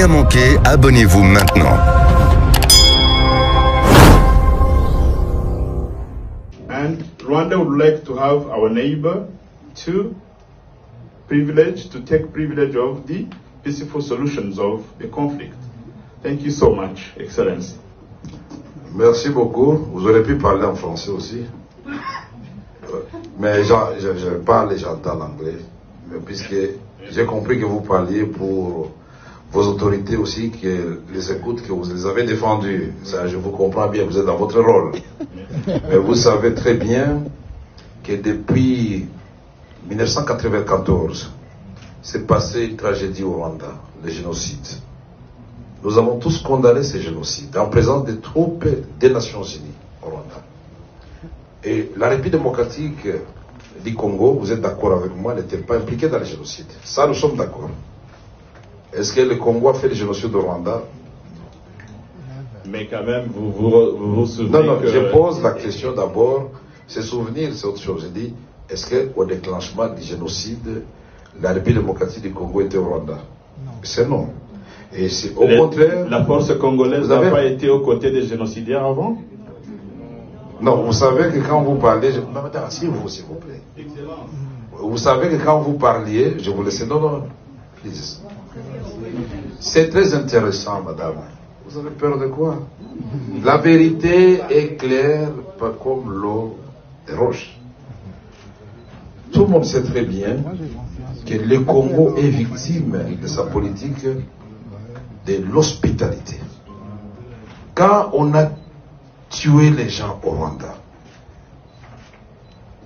rien manquer, abonnez-vous maintenant. And Rwanda would like to have our neighbor to take privilege of the peaceful solutions of the conflict. Thank you so much, Excellency. Merci beaucoup. Vous auriez pu parler en français aussi. Mais je parle et j'entends l'anglais. Mais puisque j'ai compris que vous parliez pour vos autorités aussi, que les écoutent, que vous les avez défendues. Ça, je vous comprends bien, vous êtes dans votre rôle. Mais vous savez très bien que depuis 1994, s'est passé une tragédie au Rwanda, le génocide. Nous avons tous condamné ce génocide en présence des troupes des Nations Unies au Rwanda. Et la République démocratique du Congo, vous êtes d'accord avec moi, n'était pas impliquée dans le génocide. Ça, nous sommes d'accord. Est-ce que le Congo a fait le génocide au Rwanda? Mais quand même, vous souvenez Non, que... je pose la question d'abord. Se souvenir, c'est autre chose. Je dis, est-ce qu'au déclenchement du génocide, la République démocratique du Congo était au Rwanda? C'est non. Et c'est au contraire... La force congolaise n'a pas été aux côtés des génocidaires avant? Non, vous savez que quand vous parlez... S'il vous plaît. Excellent. Vous savez que quand vous parliez, je vous laisse... Non, please. C'est très intéressant, madame. Vous avez peur de quoi? La vérité est claire, pas comme l'eau des roches. Tout le monde sait très bien que le Congo est victime de sa politique de l'hospitalité. Quand on a tué les gens au Rwanda,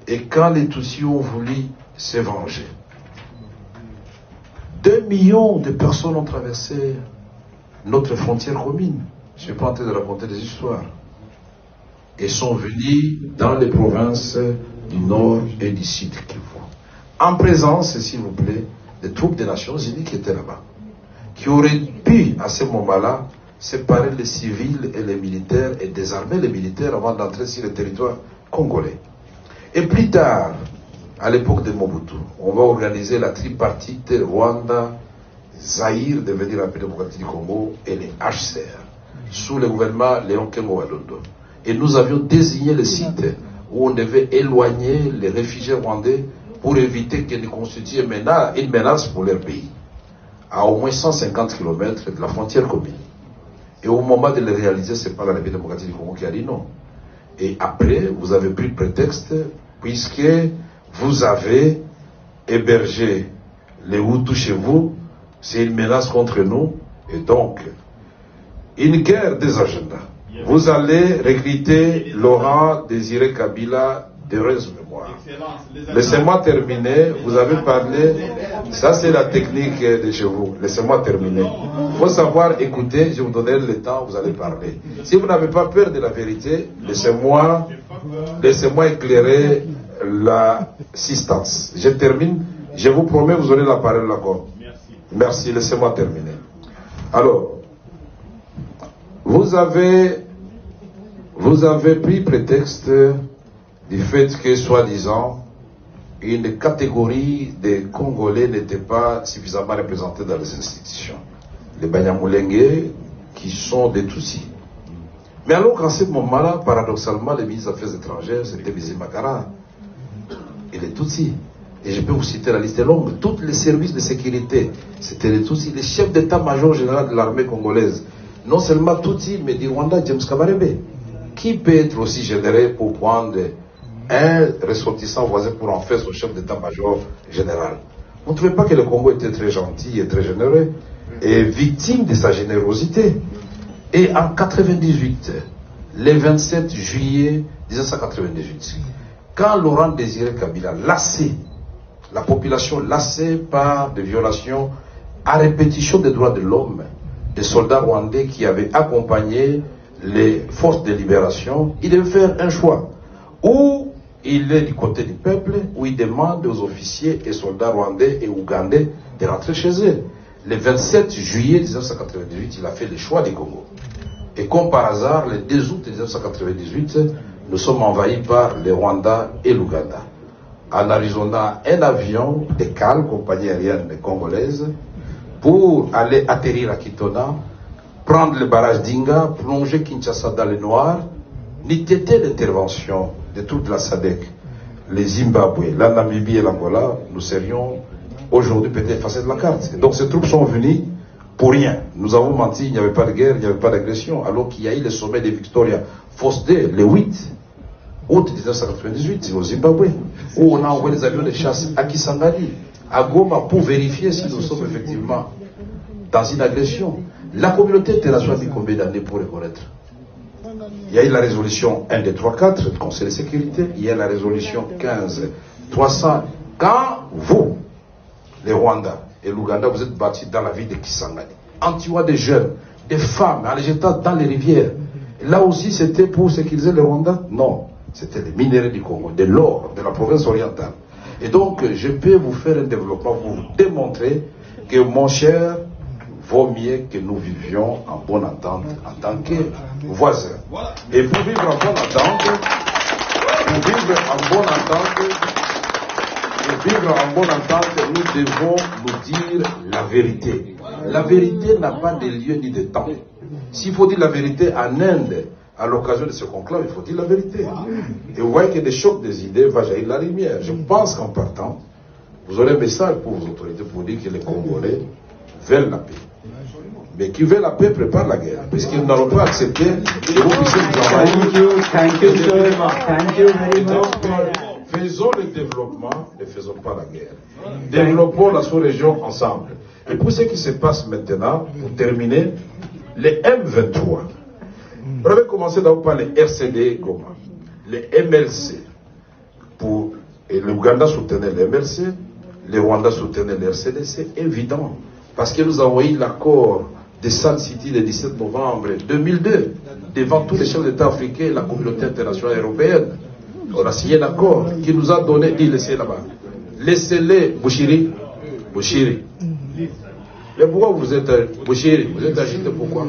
et quand les Tutsis ont voulu se venger, 2 millions de personnes ont traversé notre frontière commune. Je ne suis pas en train de raconter des histoires. Et sont venus dans les provinces du Nord et du Sud Kivu. En présence, s'il vous plaît, des troupes des Nations Unies qui étaient là-bas, qui auraient pu, à ce moment-là, séparer les civils et les militaires et désarmer les militaires avant d'entrer sur le territoire congolais. Et plus tard, à l'époque de Mobutu, on va organiser la tripartite Rwanda, Zaïre, devenir la République démocratique du Congo, et les HCR, sous le gouvernement Léon Kengo Walondo. Et nous avions désigné le site où on devait éloigner les réfugiés rwandais pour éviter qu'ils ne constituent une menace pour leur pays, à au moins 150 km de la frontière commune. Et au moment de le réaliser, ce n'est pas la République démocratique du Congo qui a dit non. Et après, vous avez pris le prétexte, puisque vous avez hébergé les Hutus chez vous, c'est une menace contre nous, et donc, une guerre des agendas. Vous allez recruter Laurent Désiré Kabila d'heureuse mémoire. Laissez-moi terminer, vous avez parlé, ça c'est la technique de chez vous, laissez-moi terminer. Il faut savoir écouter, je vous donnerai le temps, vous allez parler. Si vous n'avez pas peur de la vérité, laissez-moi éclairer l'assistance. Je termine, je vous promets, vous aurez la parole encore. Merci, laissez-moi terminer. Alors, vous avez pris prétexte du fait que, soi-disant, une catégorie des Congolais n'était pas suffisamment représentée dans les institutions. Les Banyamulenge, qui sont des Tutsis. Mais alors qu'en ce moment-là, paradoxalement, les ministres des Affaires étrangères, c'était Bizimakara et les Tutsis. Et je peux vous citer, la liste est longue. Tous les services de sécurité, c'était les Tutsis. Les chefs d'état-major général de l'armée congolaise, non seulement Tutsis, mais du Rwanda, James Kabarebe. Qui peut être aussi généreux pour prendre un ressortissant voisin pour en faire son chef d'état-major général? Vous ne trouvez pas que le Congo était très gentil et très généreux et victime de sa générosité? Et en 98, le 27 juillet 1998, quand Laurent Désiré Kabila, lassé, la population lassée par des violations à répétition des droits de l'homme, des soldats rwandais qui avaient accompagné les forces de libération, il devait faire un choix. Ou il est du côté du peuple, ou il demande aux officiers et soldats rwandais et ougandais de rentrer chez eux. Le 27 juillet 1998, il a fait le choix du Congo. Et comme par hasard, le 2 août 1998, nous sommes envahis par le Rwanda et l'Ouganda. En Arizona, un avion de CAL, compagnie aérienne congolaise, pour aller atterrir à Kitona, prendre le barrage d'Inga, plonger Kinshasa dans le noir, n'eût été l'intervention de toute la SADC, les Zimbabwe, la Namibie et l'Angola, nous serions aujourd'hui peut-être effacés de la carte. Et donc ces troupes sont venues pour rien. Nous avons menti, il n'y avait pas de guerre, il n'y avait pas d'agression, alors qu'il y a eu le sommet de Victoria Falls-Day, le 8 août 1998, au Zimbabwe, où on a envoyé des avions de chasse à Kisangani, à Goma, pour vérifier si nous sommes effectivement dans une agression. La communauté internationale a mis combien d'années pour reconnaître? Il y a eu la résolution 1, 2, 3, 4 du Conseil de sécurité, il y a la résolution 15, 300. Quand vous, les Rwandais et l'Ouganda, vous êtes battus dans la ville de Kisangani, en tuant des jeunes, des femmes, en les jetant dans les rivières, là aussi c'était pour sécuriser les Rwandais? Non, c'était les minéraux du Congo, de l'or, de la province orientale. Et donc, je peux vous faire un développement pour vous démontrer que, mon cher, vaut mieux que nous vivions en bonne entente en tant que voisins. Et pour vivre en bonne entente, nous devons nous dire la vérité. La vérité n'a pas de lieu ni de temps. S'il faut dire la vérité en Inde, à l'occasion de ce conclave, il faut dire la vérité. Et vous voyez que des chocs des idées va jaillir la lumière. Je pense qu'en partant, vous aurez un message pour vos autorités pour dire que les Congolais veulent la paix. Mais qui veut la paix prépare la guerre, puisqu'ils n'auront pas accepté que vous puissiez nous envahir. Thank you very much. Thank you very much. Faisons le développement, ne faisons pas la guerre. Développons la sous-région ensemble. Et pour ce qui se passe maintenant, pour terminer, les M23. On avait commencé d'abord par les RCD Goma, les MLC. Et l'Ouganda soutenait les MLC, les Rwandais soutenaient les RCD, c'est évident. Parce que nous avons eu l'accord de Sun City le 17 novembre 2002, devant tous les chefs d'État africains et la communauté internationale européenne. On a signé un accord qui nous a donné, dit laissez là-bas. Laissez-les, Bouchiri. Mais pourquoi vous êtes Bouchiri? Vous êtes agité pourquoi?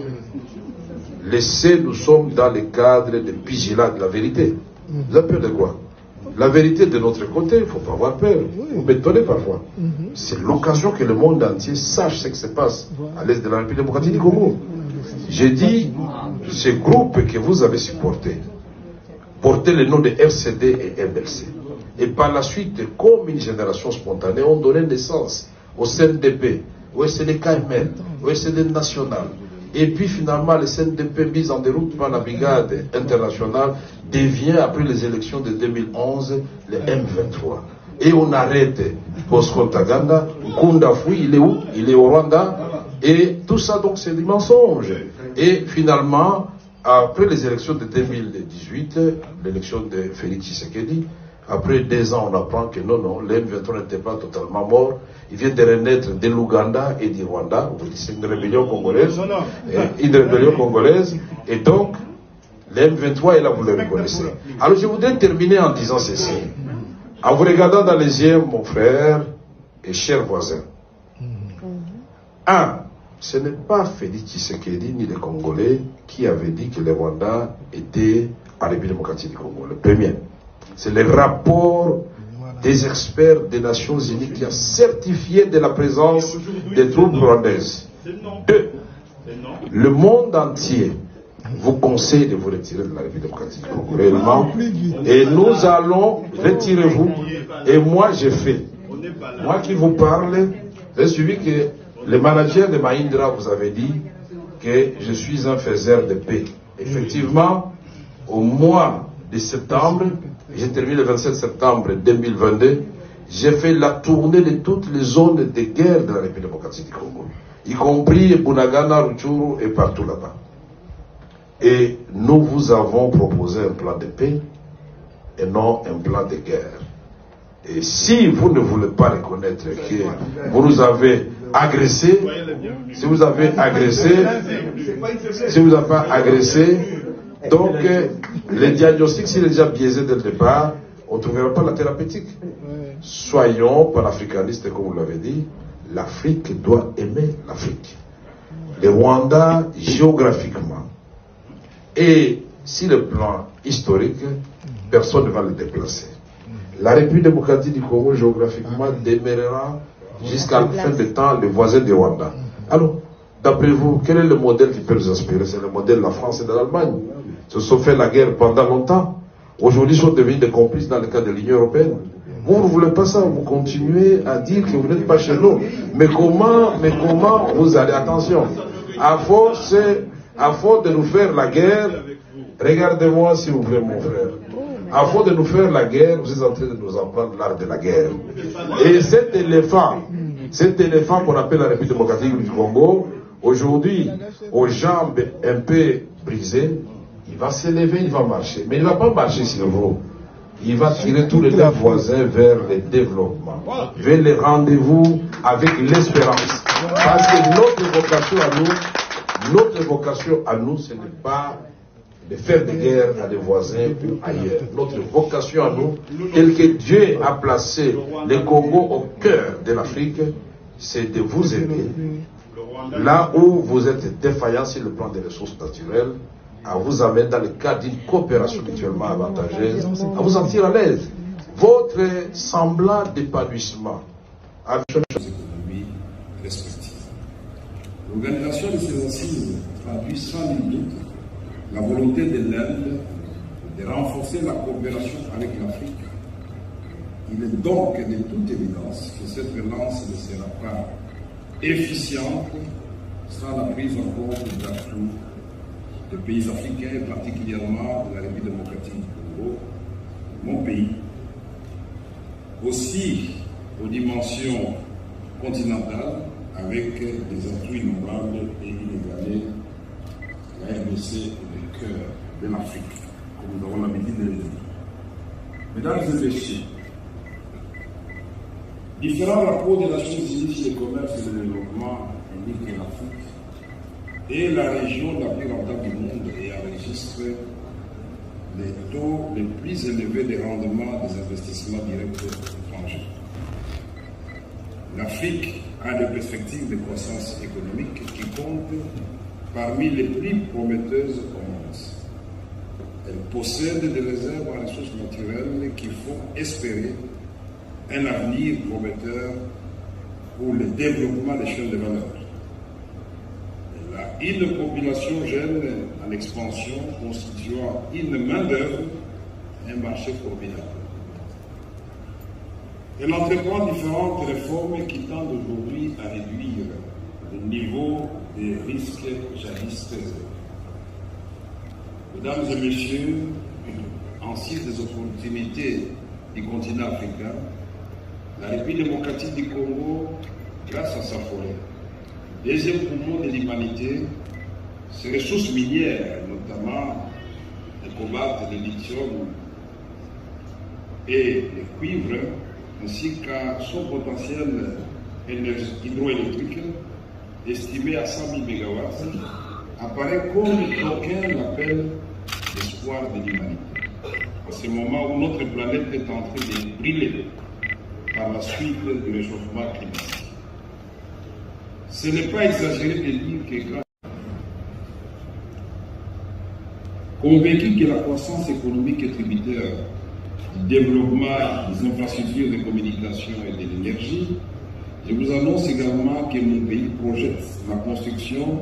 Laissez, nous sommes dans le cadre de vigilant de la vérité. Vous avez peur de quoi? La vérité de notre côté, il ne faut pas avoir peur. Vous m'étonnez parfois. C'est l'occasion que le monde entier sache ce qui se passe à l'est de la République démocratique du Congo. J'ai dit, ce groupe que vous avez supporté, portait le nom de RCD et MLC. Et par la suite, comme une génération spontanée, ont donné naissance au CNDP, au SNDKML, au SD national. Et puis finalement, le CNDP mis en déroute par la brigade internationale devient, après les élections de 2011, le M23. Et on arrête Bosco Ntaganda, Nkunda Fui, il est où? Il est au Rwanda. Et tout ça, donc, c'est des mensonges. Et finalement, après les élections de 2018, l'élection de Félix Tshisekedi, après 2 ans, on apprend que non, le M23 n'était pas totalement mort. Il vient de renaître de l'Ouganda et du Rwanda. C'est une rébellion congolaise. Et donc, le M23 est là, vous le reconnaissez. Alors, je voudrais terminer en disant ceci. En vous regardant dans les yeux, mon frère et cher voisin. 1. Ce n'est pas Félix Tshisekedi ni les Congolais qui avaient dit que le Rwanda était en République démocratique du Congo. Le premier. C'est le rapport des experts des Nations Unies qui a certifié de la présence des troupes rwandaises. 2. Le monde entier vous conseille de vous retirer de la République démocratique du Congo réellement. Et nous allons, retirez-vous. Et moi, j'ai fait. Moi qui vous parle, j'ai suivi que le manager de Mahindra vous avait dit que je suis un faiseur de paix. Effectivement, au mois de septembre, j'ai terminé le 27 septembre 2022, j'ai fait la tournée de toutes les zones de guerre de la République démocratique du Congo, y compris Bunagana, Rutshuru et partout là-bas. Et nous vous avons proposé un plan de paix et non un plan de guerre. Et si vous ne voulez pas reconnaître que vous nous avez agressés, si vous avez pas agressé, donc le diagnostic, s'il est déjà biaisé dès le départ, on ne trouvera pas la thérapeutique. Soyons panafricanistes, comme vous l'avez dit, l'Afrique doit aimer l'Afrique. Le Rwanda, géographiquement, et si le plan historique, personne ne va le déplacer. La République démocratique du Congo, géographiquement, demeurera jusqu'à la fin des temps, les voisins du Rwanda. Alors, d'après vous, quel est le modèle qui peut nous inspirer? C'est le modèle de la France et de l'Allemagne. Ils se sont fait la guerre pendant longtemps. Aujourd'hui, ils sont devenus des complices dans le cadre de l'Union européenne. Vous ne voulez pas ça, vous continuez à dire que vous n'êtes pas chez nous. Mais comment vous allez, attention, à force de nous faire la guerre, regardez-moi s'il vous plaît mon frère, à force de nous faire la guerre, vous êtes en train de nous apprendre l'art de la guerre. Et cet éléphant qu'on appelle la République démocratique du Congo, aujourd'hui, aux jambes un peu brisées, il va s'élever, il va marcher. Mais il ne va pas marcher sur vous. Il va tirer tous les deux voisins vers le développement, vers les rendez-vous avec l'espérance. Parce que notre vocation à nous, ce n'est pas de faire des guerres à des voisins ou ailleurs. Notre vocation à nous, tel que Dieu a placé le Congo au cœur de l'Afrique, c'est de vous aider. Là où vous êtes défaillant sur le plan des ressources naturelles, à vous amener dans le cadre d'une coopération mutuellement avantageuse, à vous sentir à l'aise. Votre semblant d'épanouissement avec les économies respectives. L'organisation de ces assises traduit sans nul doute la volonté de l'Inde de renforcer la coopération avec l'Afrique. Il est donc de toute évidence que cette relance ne sera pas efficiente sans la prise en compte d'atouts de pays africains, et particulièrement de la République démocratique du Congo, mon pays. Aussi aux dimensions continentales, avec des atouts innombrables et inégalés, la RDC est le cœur de l'Afrique, comme nous avons l'habitude de le dire. Mesdames et messieurs, différents rapports des Nations Unies sur le commerce et le développement indiquent que l'Afrique est la région la plus rentable du monde et enregistre les taux les plus élevés de rendement des investissements directs étrangers. L'Afrique a des perspectives de croissance économique qui comptent parmi les plus prometteuses au monde. Elle possède des réserves en ressources naturelles qui font espérer un avenir prometteur pour le développement des chaînes de valeur. Une population jeune en expansion constituant une main-d'œuvre, un marché formidable. Elle entreprend différentes réformes qui tendent aujourd'hui à réduire le niveau des risques jadis présents. Mesdames et messieurs, en cite des opportunités du continent africain, la République démocratique du Congo, grâce à sa forêt, deuxième poumon de l'humanité, ses ressources minières, notamment le cobalt, le lithium et le cuivre, ainsi qu'à son potentiel hydroélectrique, estimé à 100 000 MW, apparaît comme d'aucuns l'appellent l'espoir de l'humanité. À ce moment où notre planète est en train de brûler par la suite du réchauffement climatique. Ce n'est pas exagéré de dire que convaincu que la croissance économique est tributaire du développement des infrastructures de communication et de l'énergie, je vous annonce également que mon pays projette la construction,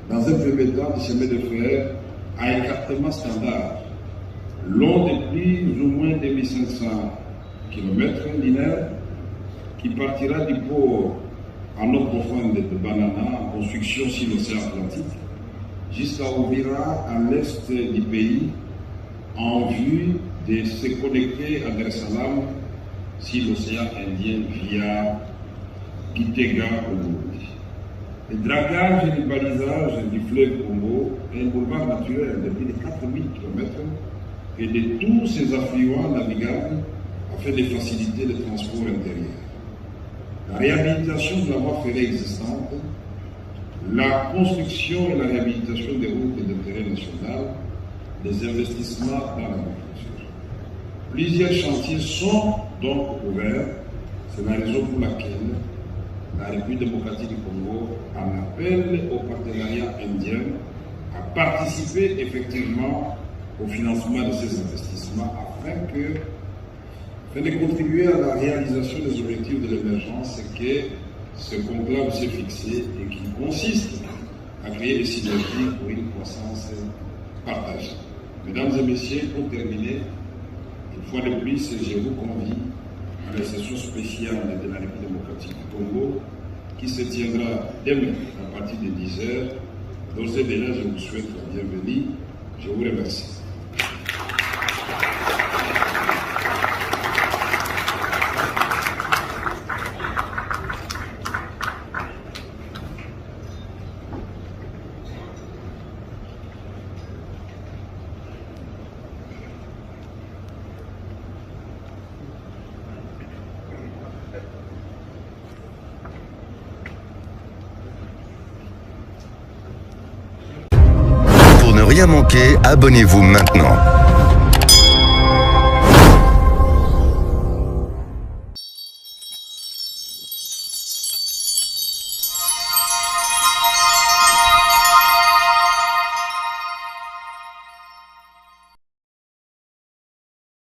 dans un premier temps, du chemin de fer à écartement standard, long de plus ou moins 2500 km linéaires, qui partira du port en eau profonde de Banana, en construction sur l'océan Atlantique, jusqu'à Ouvira, à l'est du pays, en vue de se connecter à Dar es Salaam sur l'océan Indien via Gitega au Burundi. Le dragage et le balisage du fleuve Congo est un boulevard naturel de plus de 4000 km et de tous ses affluents navigables afin de faciliter le transport intérieur. La réhabilitation de la voie ferrée existante, la construction et la réhabilitation des routes d'intérêt national, les investissements dans l'agriculture. Plusieurs chantiers sont donc ouverts. C'est la raison pour laquelle la République démocratique du Congo en appelle au partenariat indien à participer effectivement au financement de ces investissements afin de contribuer à la réalisation des objectifs de l'émergence que ce conclave s'est fixé et qui consiste à créer des synergies pour une croissance partagée. Mesdames et messieurs, pour terminer, une fois de plus, je vous convie à la session spéciale de la République démocratique du Congo qui se tiendra demain à partir de 10h. D'ores et déjà, je vous souhaite la bienvenue. Je vous remercie. Pour ne rien manquer, abonnez-vous maintenant.